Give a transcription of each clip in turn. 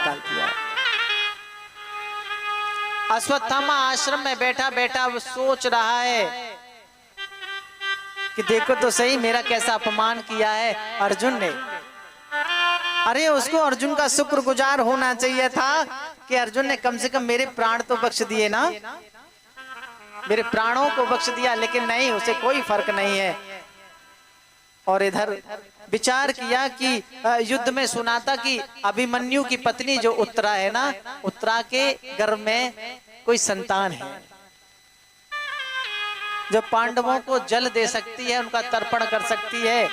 निकाल दिया। अश्वत्थामा आश्रम में बैठा बैठा सोच रहा है कि देखो तो सही मेरा कैसा अपमान किया है अर्जुन ने। अरे उसको अर्जुन का शुक्रगुजार होना चाहिए था कि अर्जुन ने कम से कम मेरे प्राण तो बख्श दिए ना, मेरे प्राणों को बख्श दिया, लेकिन नहीं, उसे कोई फर्क नहीं है। और इधर विचार किया कि युद्ध में सुना था कि अभिमन्यु की पत्नी जो उत्तरा है ना, उत्तरा के गर्भ में कोई संतान है जो पांडवों को जल दे सकती है, उनका तर्पण कर सकती है।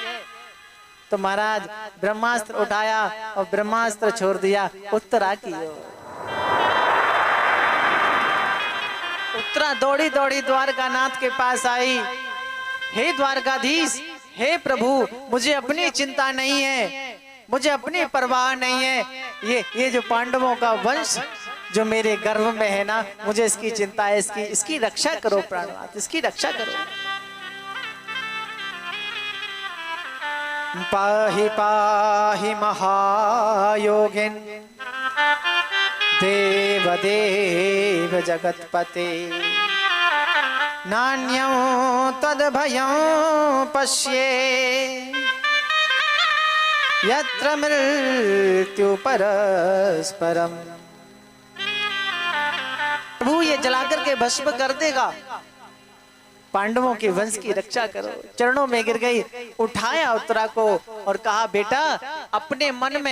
तो महाराज ब्रह्मास्त्र उठाया और ब्रह्मास्त्र छोड़ दिया उत्तरा की ओर। उत्तरा दौड़ी दौड़ी द्वारकानाथ के पास आई। हे द्वारकाधीश, हे प्रभु, मुझे अपनी चिंता नहीं है, मुझे अपनी परवाह नहीं है। ये जो पांडवों का वंश जो मेरे गर्भ में है ना, मुझे इसकी चिंता है, इसकी रक्षा करो प्राणनाथ, इसकी रक्षा करो। पाहि पाहि महायोगिन देव देव जगतपते नान्यं तद्भयं पश्ये यत्र मृत्यु परस्परम। प्रभु ये जलाकर के भस्म कर देगा, पांडवों के वंश की रक्षा करो। चरणों में गिर गई, उठाया उत्तरा को और कहा बेटा अपने मन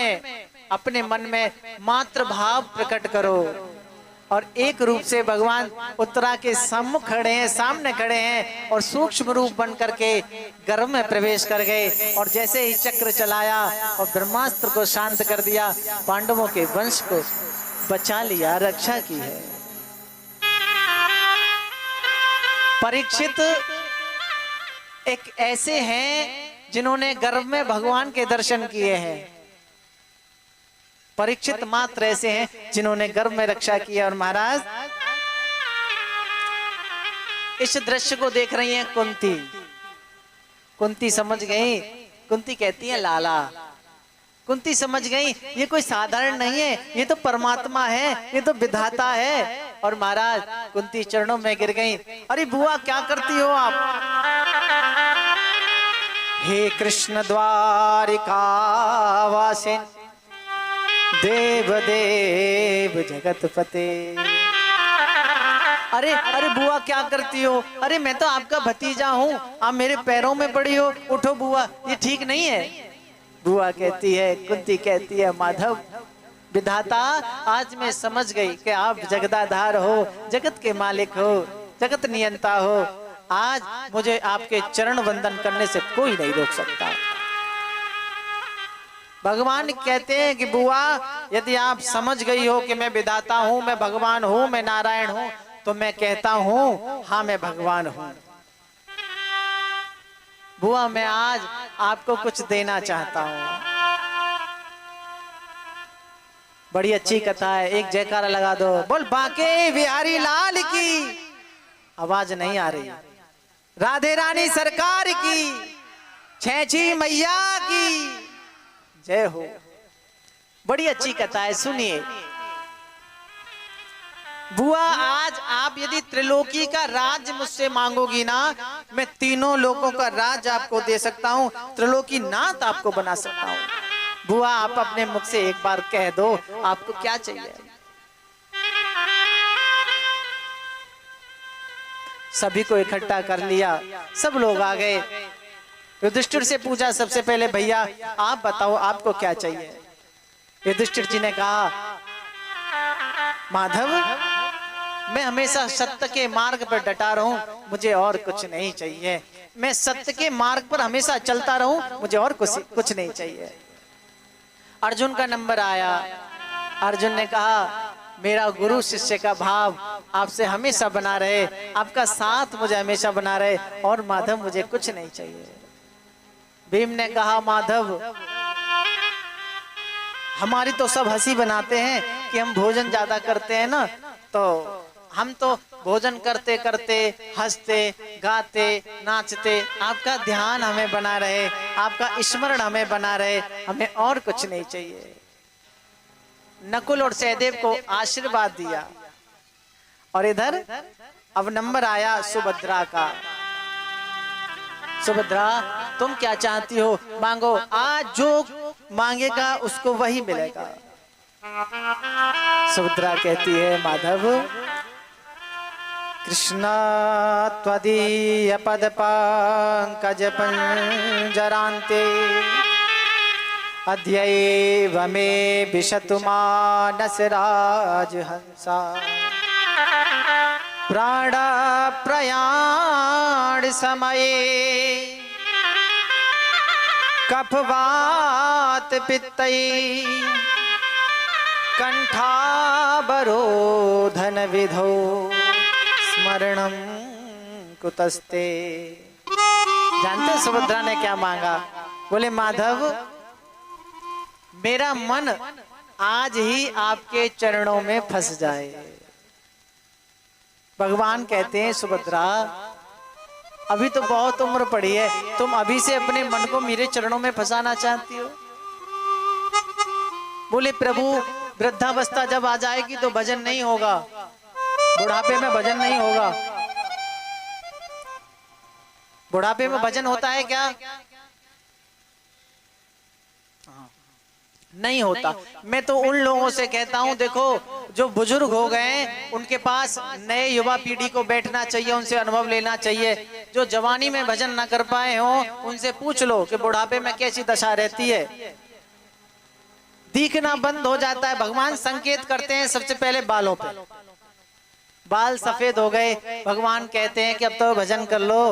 में मातृ भाव प्रकट करो। और एक रूप से भगवान उत्तरा के सम्मुख खड़े हैं, सामने खड़े हैं और सूक्ष्म रूप बन करके गर्भ में प्रवेश कर गए। और जैसे ही चक्र चलाया और ब्रह्मास्त्र को शांत कर दिया, पांडवों के वंश को बचा लिया, रक्षा की है। परीक्षित एक ऐसे हैं जिन्होंने गर्भ में भगवान के दर्शन किए हैं। परीक्षित मात्र ऐसे हैं जिन्होंने गर्भ में रक्षा किया। और महाराज इस दृश्य को देख रही हैं कुंती समझ गई। कुंती कहती है लाला, कुंती समझ गई ये कोई साधारण नहीं है, ये तो परमात्मा है, ये तो विधाता है। और महाराज कुंती चरणों में गिर गई। अरे बुआ क्या करती हो आप? हे कृष्ण द्वारिका वासिन देव देव जगतपते। अरे बुआ क्या करती हो? अरे मैं तो आपका भतीजा हूँ, आप मेरे पैरों में पड़ी हो, उठो बुआ, ये ठीक नहीं है। बुआ कहती है, कुंती कहती है माधव विधाता आज मैं समझ गई कि आप जगदाधार हो, जगत के मालिक हो, जगत नियंता हो। आज मुझे आपके चरण वंदन करने से कोई नहीं रोक सकता। भगवान कहते हैं कि बुआ यदि आप समझ गई हो कि मैं विधाता हूं, मैं भगवान हूं, मैं नारायण हूं, तो मैं कहता हूं हाँ मैं भगवान हूं। बुआ मैं आज आपको कुछ देना चाहता हूं। बड़ी अच्छी कथा है, एक जयकारा लगा दो, बोल बांके बिहारी लाल की। आवाज नहीं आ रही। राधे रानी सरकार की, छैची मैया की जय हो। बड़ी अच्छी कथा है, सुनिए। बुआ आज आप यदि त्रिलोकी का राज्य मुझसे मांगोगी ना, मैं तीनों लोगों का राज्य आपको दे सकता हूँ, त्रिलोकी नाथ आपको बना सकता हूँ। बुआ आप अपने मुख से एक बार कह दो आपको क्या चाहिए। सभी को इकट्ठा कर लिया, सब लोग आ गए। युधिष्ठिर से पूछा सबसे पहले, भैया आप बताओ आपको क्या चाहिए। युधिष्ठिर जी ने कहा माधव मैं हमेशा सत्य के मार्ग पर डटा रहूं, मुझे और कुछ नहीं चाहिए। मैं सत्य के मार्ग पर हमेशा चलता रहूं, मुझे और कुछ नहीं चाहिए। अर्जुन का नंबर आया। अर्जुन ने कहा मेरा गुरु शिष्य का भाव आपसे हमेशा बना रहे, आपका साथ मुझे हमेशा बना रहे, और माधव मुझे कुछ नहीं चाहिए। भीम ने कहा माधव हमारी तो सब हंसी बनाते हैं कि हम भोजन ज्यादा करते हैं ना, तो हम तो भोजन करते करते हंसते गाते नाचते, आपका ध्यान हमें बना रहे, आपका स्मरण हमें बना रहे, हमें और कुछ नहीं चाहिए। नकुल और सहदेव को आशीर्वाद दिया। और इधर अब नंबर आया सुभद्रा का। सुभद्रा तुम क्या चाहती हो, मांगो। आज जो मांगेगा उसको वही मिलेगा। सुभद्रा कहती है, माधव कृष्ण त्वदीय पद पंकज पंजरान्ते अद्यैव मे विशतु मानस राजहंसा प्राण प्रयाण समये कफवात पित्तै कंठावरोधन विधौ स्मरणम कुतस्ते। जानते सुभद्रा ने क्या मांगा? बोले माधव मेरा मन आज ही आपके चरणों में फंस जाए। भगवान कहते हैं सुभद्रा अभी तो बहुत उम्र पड़ी है, तुम अभी से अपने मन को मेरे चरणों में फंसाना चाहती हो। बोले प्रभु वृद्धावस्था जब आ जाएगी तो भजन नहीं होगा, बुढ़ापे में भजन नहीं होगा। बुढ़ापे में भजन होता है क्या? नहीं होता। मैं तो उन लोगों से कहता हूं, देखो जो बुजुर्ग हो गए उनके पास नए युवा पीढ़ी को बैठना चाहिए, उनसे अनुभव लेना चाहिए। जो जवानी में भजन ना कर पाए हो उनसे पूछ लो कि बुढ़ापे में कैसी दशा रहती है। दिखना बंद हो जाता है। भगवान संकेत करते हैं सबसे पहले बालों पे। बाल सफेद हो गए, भगवान कहते हैं कि अब तो भजन कर लो,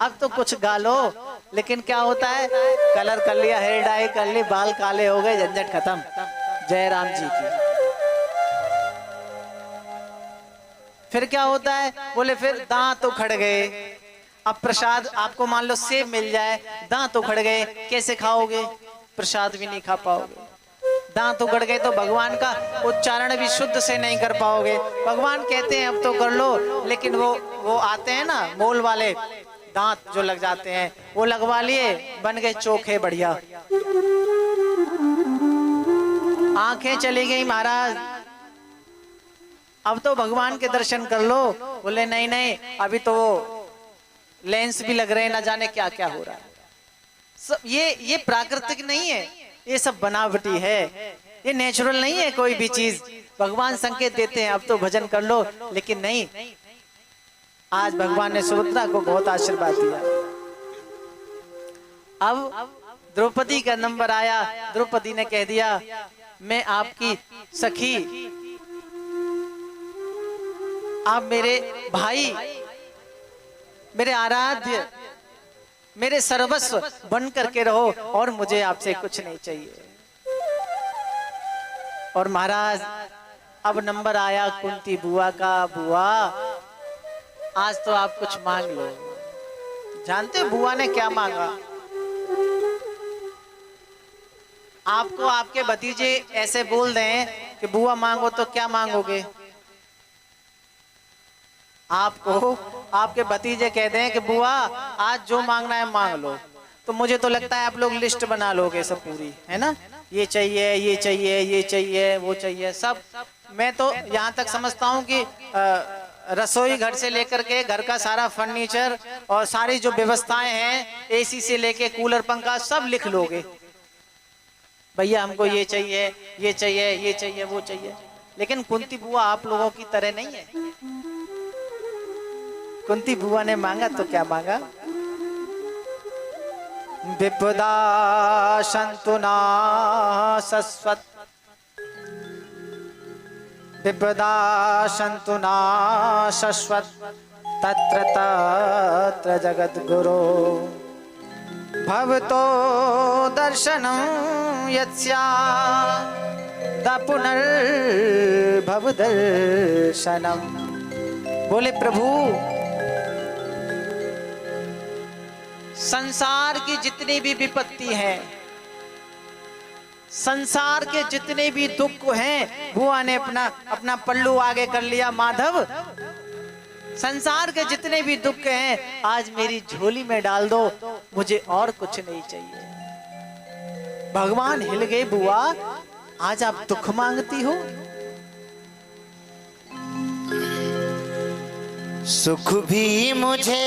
अब तो कुछ गा लो। लेकिन क्या होता है, कलर कर लिया, हेयर डाई कर ली, बाल काले हो गए, झंझट खत्म। जय राम जी की। फिर क्या होता है? बोले फिर दांत उखड़ गए। अब प्रसाद आपको मान लो सेब मिल जाए, दांत उखड़ गए, कैसे खाओगे? प्रसाद भी नहीं खा पाओगे। दांत उखड़ गए तो भगवान का उच्चारण भी शुद्ध से नहीं कर पाओगे। भगवान कहते हैं अब तो कर लो, लेकिन वो आते हैं ना मोल वाले दांत जो लग जाते हैं, वो लगवा लिए, बन गए चोखे बढ़िया। आंखें चली गई महाराज, अब तो भगवान के दर्शन कर लो। बोले नहीं नहीं, अभी तो लेंस भी लग रहे हैं, ना जाने क्या क्या हो रहा है। सब ये प्राकृतिक नहीं है, ये सब बनावटी है, ये नेचुरल नहीं है कोई भी चीज। भगवान संकेत देते हैं अब तो भजन कर लो, लेकिन नहीं। आज भगवान ने सुभद्रा को बहुत आशीर्वाद दिया। अब द्रौपदी का नंबर आया। द्रौपदी ने कह दिया मैं आपकी सखी, आप मेरे भाई, मेरे आराध्य, मेरे सर्वस्व बन करके रहो और मुझे आपसे कुछ नहीं चाहिए। और महाराज अब नंबर आया कुंती बुआ का। बुआ आज तो आप कुछ मांग लो। जानते बुआ ने क्या मांगा? आपको आपके भतीजे ऐसे बोल दें कि बुआ मांगो तो क्या मांगोगे? आपको आपके भतीजे कह दें कि बुआ आज जो मांगना है मांग लो, तो मुझे तो लगता है आप लोग लिस्ट बना लोगे सब पूरी, है ना? ये चाहिए, ये चाहिए, ये चाहिए, वो चाहिए, सब। मैं तो यहाँ तक समझता हूँ कि रसोई घर से लेकर के घर का सारा फर्नीचर और सारी जो व्यवस्थाएं हैं, एसी से लेके कूलर पंखा, सब लिख लोगे। भैया हमको ये चाहिए, ये चाहिए, ये चाहिए, वो चाहिए। लेकिन कुंती बुआ आप लोगों की तरह नहीं है। कुंती बुआ ने मांगा तो क्या मांगा? विपदा संतुना सस्वत, विपदा संतुना शश्वत, तत्र तत्र जगत गुरो भवतो दर्शनं यत्स्यात् पुनर्भव दर्शनम। बोले प्रभु संसार की जितनी भी विपत्ति है, संसार के जितने भी दुख हैं, बुआ ने अपना पल्लू आगे कर लिया। माधव संसार के जितने भी दुख हैं आज मेरी झोली में डाल दो, मुझे और कुछ नहीं चाहिए। भगवान हिल गए। बुआ आज आप दुख मांगती हो। सुख भी मुझे